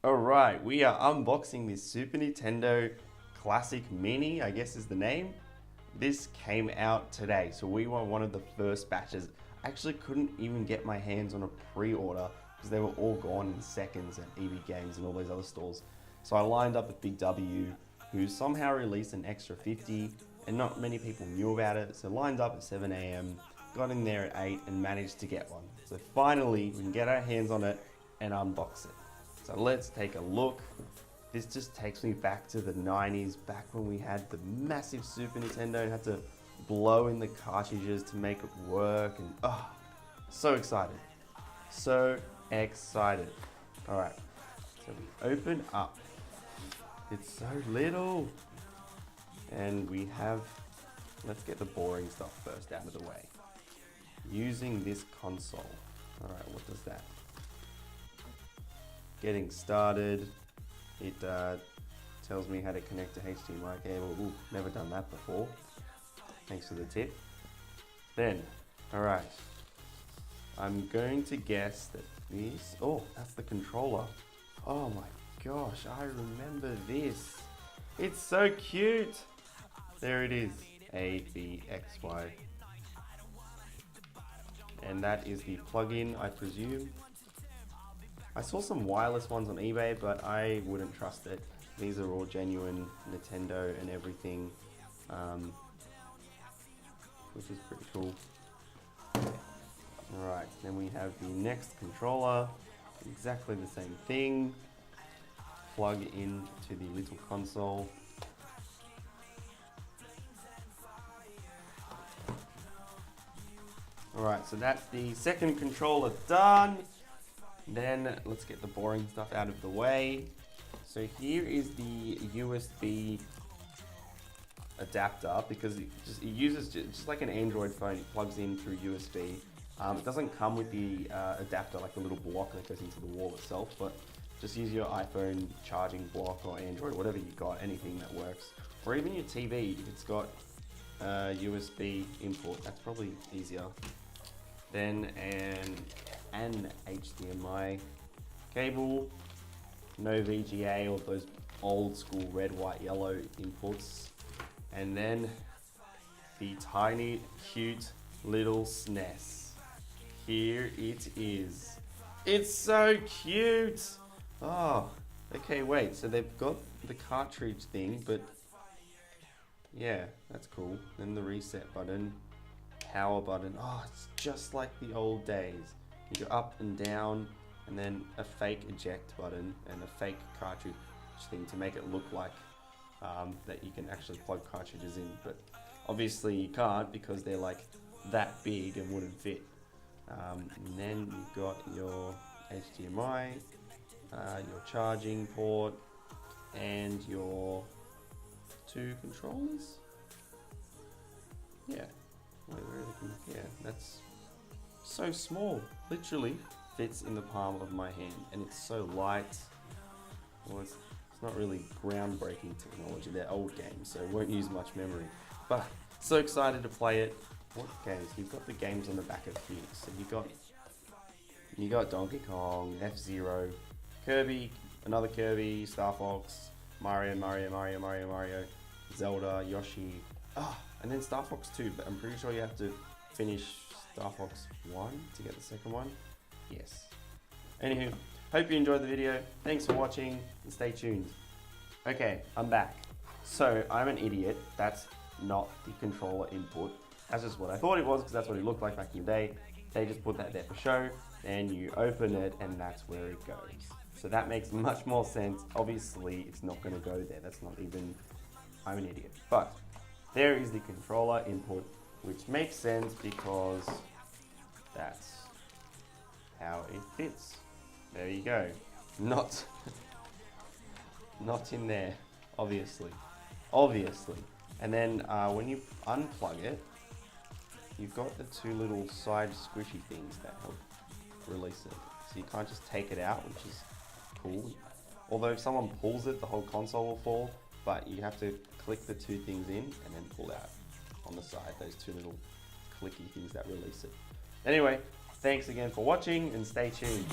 Alright, we are unboxing this Super Nintendo Classic Mini, I guess is the name. This came out today, so we were one of the first batches. I actually couldn't even get my hands on a pre-order because they were all gone in seconds at EB Games and all those other stores. So I lined up at Big W, who somehow released an extra 50, and not many people knew about it, so lined up at 7 AM, got in there at 8 and managed to get one. So finally, we can get our hands on it and unbox it. So let's take a look. This just takes me back to the 90s, back when we had the massive Super Nintendo and had to blow in the cartridges to make it work, and so excited. So excited. All right, so we open up. It's so little. And we have, let's get the boring stuff first out of the way. Using this console. All right, what does that? Getting started. It tells me how to connect to HDMI cable. Ooh, never done that before. Thanks for the tip. Then, all right. I'm going to guess that this, that's the controller. Oh my gosh, I remember this. It's so cute. There it is, A, B, X, Y. And that is the plug-in, I presume. I saw some wireless ones on eBay, but I wouldn't trust it. These are all genuine Nintendo and everything, which is pretty cool. Alright, then we have the next controller, exactly the same thing. Plug into the little console. Alright, so that's the second controller done. Then let's get the boring stuff out of the way. So here is the USB adapter, because it uses just like an Android phone. It plugs in through USB. It doesn't come with the adapter, like the little block that goes into the wall itself, but just use your iPhone charging block or Android, whatever you got, anything that works. Or even your TV, if it's got USB input, that's probably easier. Then an HDMI cable, no VGA or those old school red, white, yellow inputs. And then the tiny, cute little SNES. Here it is. It's so cute. Oh, okay, wait, so they've got the cartridge thing, but yeah, that's cool. Then the reset button, power button. Oh, it's just like the old days. You go up and down, and then a fake eject button and a fake cartridge thing to make it look like that you can actually plug cartridges in, but obviously you can't because they're like that big and wouldn't fit. And then you've got your HDMI, your charging port, and your two controllers. Yeah, wait, where are they? Yeah, that's so small. Literally fits in the palm of my hand, and it's so light. Well, it's not really groundbreaking technology. They're old games, so it won't use much memory. But so excited to play it. What games? You've got the games on the back of here. So you got Donkey Kong, F-Zero, Kirby, another Kirby, Star Fox, Mario, Zelda, Yoshi, and then Star Fox 2, but I'm pretty sure you have to finish Star Fox 1 to get the second one. Yes. Anywho, hope you enjoyed the video. Thanks for watching and stay tuned. Okay, I'm back. So I'm an idiot. That's not the controller input. That's just what I thought it was because that's what it looked like back in the day. They just put that there for show, and you open it and that's where it goes. So that makes much more sense. Obviously, it's not going to go there. That's not even, I'm an idiot. But there is the controller input, which makes sense because that's how it fits. There you go. Not in there, obviously. And then when you unplug it, you've got the two little side squishy things that help release it. So you can't just take it out, which is cool. Although if someone pulls it, the whole console will fall, but you have to click the two things in and then pull out on the side, those two little clicky things that release it. Anyway, thanks again for watching and stay tuned.